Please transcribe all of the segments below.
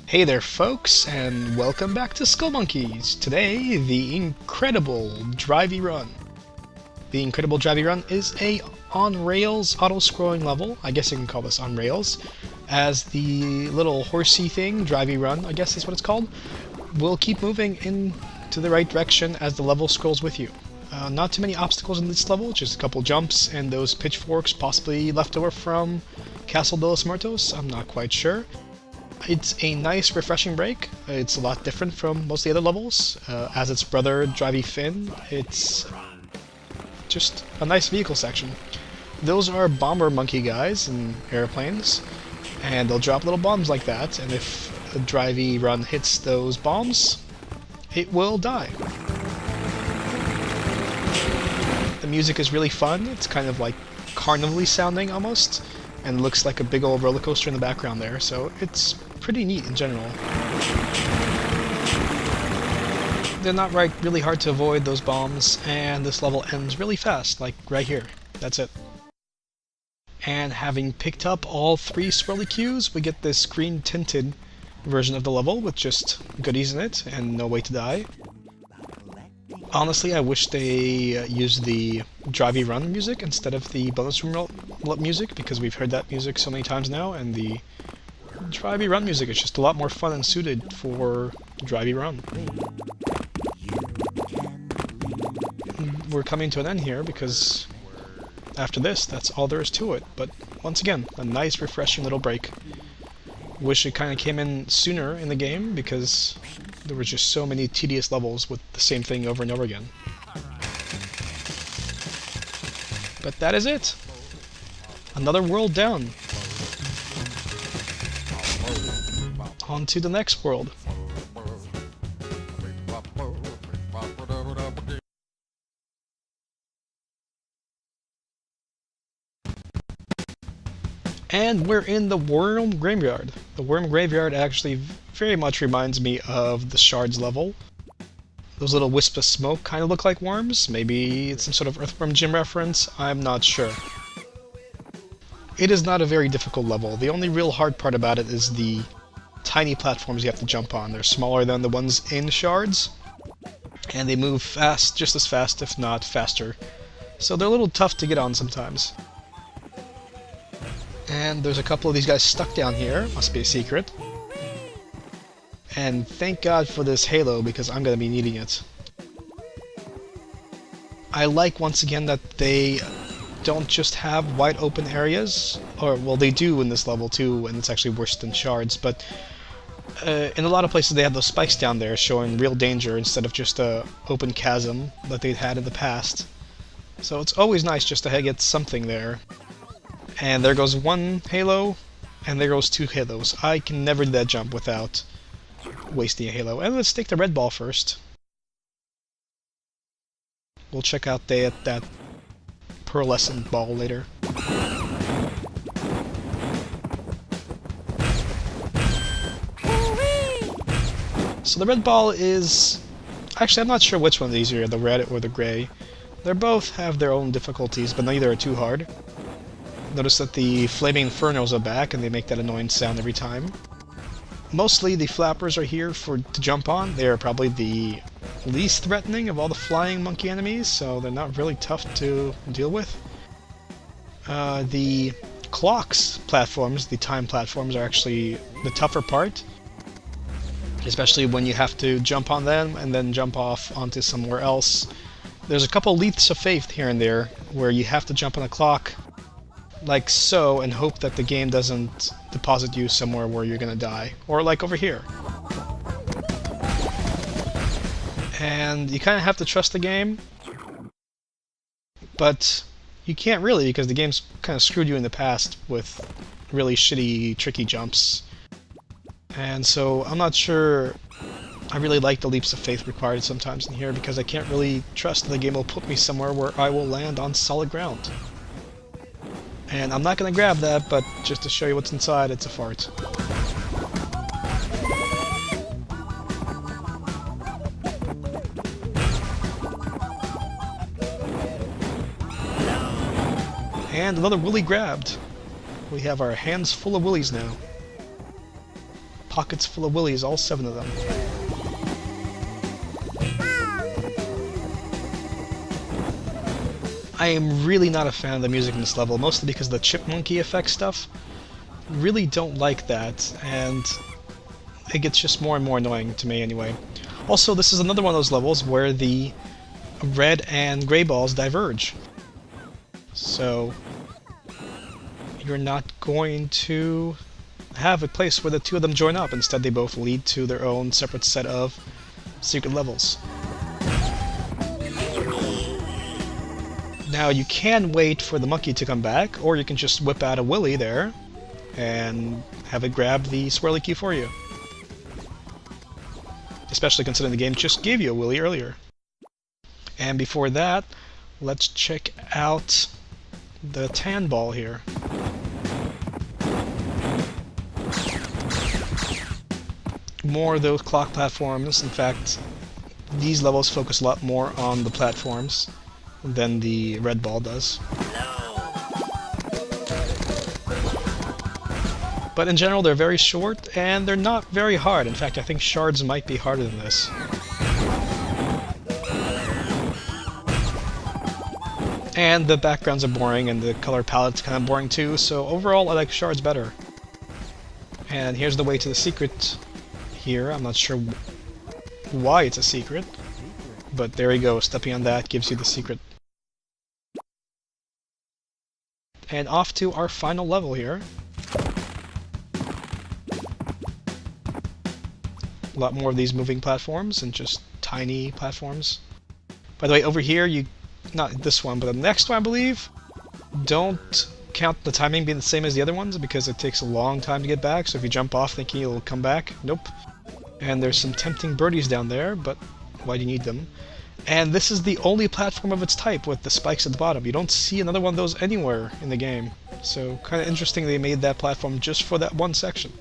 Hey there folks, and welcome back to Skullmonkeys! Today, the Incredible Drivey Run. The Incredible Drivey Run is a on-rails auto-scrolling level, I guess you can call this on rails, as the little horsey thing, Drivey Run, I guess is what it's called, will keep moving into the right direction as the level scrolls with you. Not too many obstacles in this level, just a couple jumps and those pitchforks possibly left over from Castle de los Muertos, I'm not quite sure. It's a nice, refreshing break. It's a lot different from most of the other levels. As its brother, Drivey Fin, it's just a nice vehicle section. Those are bomber monkey guys in airplanes, and they'll drop little bombs like that, and if a Drivey Run hits those bombs, it will die. The music is really fun. It's kind of like carnival-y sounding almost, and looks like a big old roller coaster in the background there, so it's pretty neat in general. They're not really hard to avoid, those bombs, and this level ends really fast, like right here. That's it. And having picked up all 3 swirly cues, we get this green-tinted version of the level with just goodies in it and no way to die. Honestly, I wish they used the Drivey Run music instead of the bonus room music, because we've heard that music so many times now, and the Drivey Run music is just a lot more fun and suited for Drivey Run. We're coming to an end here, because after this, that's all there is to it. But once again, a nice, refreshing little break. Wish it kind of came in sooner in the game, because there were just so many tedious levels with the same thing over and over again. But that is it! Another world down. On to the next world. And we're in the Worm Graveyard. The Worm Graveyard actually very much reminds me of the Shards level. Those little wisps of smoke kind of look like worms. Maybe it's some sort of Earthworm Jim reference. I'm not sure. It is not a very difficult level. The only real hard part about it is the tiny platforms you have to jump on. They're smaller than the ones in Shards, and they move fast, just as fast, if not faster. So they're a little tough to get on sometimes. And there's a couple of these guys stuck down here. Must be a secret. And thank God for this halo, because I'm going to be needing it. I like, once again, that they don't just have wide open areas, or, well, they do in this level too, and it's actually worse than Shards, but in a lot of places they have those spikes down there showing real danger instead of just a open chasm that they'd had in the past. So it's always nice just to get something there. And there goes one halo, and there goes 2 halos. I can never do that jump without wasting a halo. And let's take the red ball first. We'll check out that pearlescent ball later. So the red ball is... Actually, I'm not sure which one's easier, the red or the gray. They both have their own difficulties, but neither are too hard. Notice that the flaming infernos are back, and they make that annoying sound every time. Mostly the flappers are here to jump on. They are probably the least threatening of all the flying monkey enemies, so they're not really tough to deal with. The clocks platforms, the time platforms, are actually the tougher part, especially when you have to jump on them and then jump off onto somewhere else. There's a couple leaps of faith here and there where you have to jump on a clock like so and hope that the game doesn't deposit you somewhere where you're gonna die, or like over here. And you kind of have to trust the game, but you can't really, because the game's kind of screwed you in the past with really shitty, tricky jumps. And so I'm not sure I really like the leaps of faith required sometimes in here, because I can't really trust that the game will put me somewhere where I will land on solid ground. And I'm not going to grab that, but just to show you what's inside, it's a fart. And another willy grabbed. We have our hands full of willies now. pockets full of willies, all 7 of them. I am really not a fan of the music in this level, mostly because of the chipmunky effect stuff. Really don't like that, and it gets just more and more annoying to me anyway. Also, this is another one of those levels where the red and gray balls diverge. So you're not going to have a place where the 2 of them join up. Instead, they both lead to their own separate set of secret levels. Now, you can wait for the monkey to come back, or you can just whip out a willy there and have it grab the swirly key for you. Especially considering the game just gave you a willy earlier. And before that, let's check out the tan ball here. More of those clock platforms. In fact, these levels focus a lot more on the platforms than the red ball does. But in general, they're very short, and they're not very hard. In fact, I think shards might be harder than this. And the backgrounds are boring, and the color palette's kind of boring too, so overall I like shards better. And here's the way to the secret here. I'm not sure why it's a secret, but there you go. Stepping on that gives you the secret. And off to our final level here. A lot more of these moving platforms and just tiny platforms. By the way, over here, not this one, but the next one, I believe, don't count the timing being the same as the other ones because it takes a long time to get back, so if you jump off thinking it'll come back, nope. And there's some tempting birdies down there, but why do you need them? And this is the only platform of its type with the spikes at the bottom. You don't see another one of those anywhere in the game. So kind of interesting they made that platform just for that one section.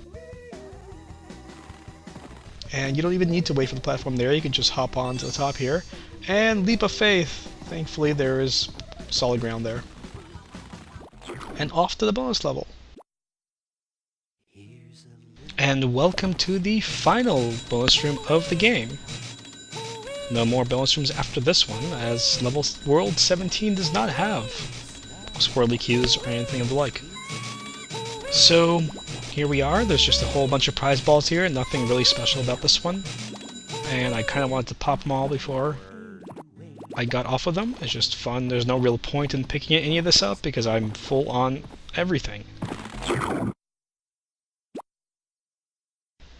And you don't even need to wait for the platform there. You can just hop on to the top here and leap of faith. Thankfully there is solid ground there. And off to the bonus level. And welcome to the final bonus room of the game. No more bonus rooms after this one, as World 17 does not have swirly cues or anything of the like. So, here we are. There's just a whole bunch of prize balls here, nothing really special about this one. And I kind of wanted to pop them all before I got off of them. It's just fun. There's no real point in picking any of this up because I'm full on everything.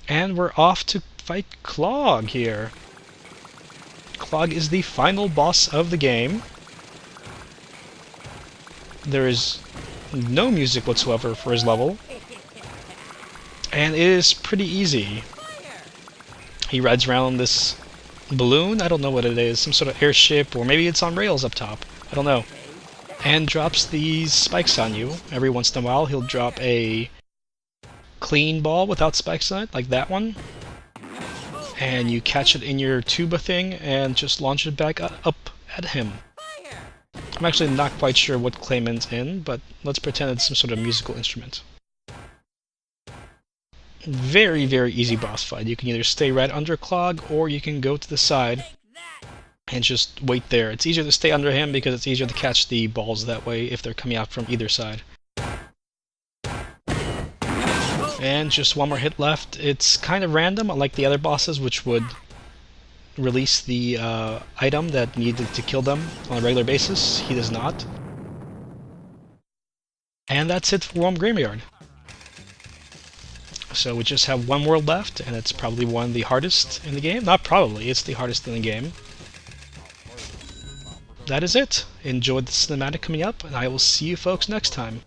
And we're off to fight Clog here. Clog is the final boss of the game. There is no music whatsoever for his level. And it is pretty easy. He rides around on this balloon, I don't know what it is, some sort of airship, or maybe it's on rails up top, I don't know. And drops these spikes on you. Every once in a while he'll drop a clean ball without spikes on it, like that one. And you catch it in your tuba thing and just launch it back up at him. I'm actually not quite sure what Clayman's in, but let's pretend it's some sort of musical instrument. Very, very easy boss fight. You can either stay right under Clog, or you can go to the side and just wait there. It's easier to stay under him because it's easier to catch the balls that way if they're coming out from either side. And just one more hit left. It's kind of random, unlike the other bosses, which would release the item that needed to kill them on a regular basis. He does not. And that's it for Worm Graveyard. So we just have one world left, and it's probably one of the hardest in the game. Not probably, it's the hardest in the game. That is it. Enjoy the cinematic coming up, and I will see you folks next time.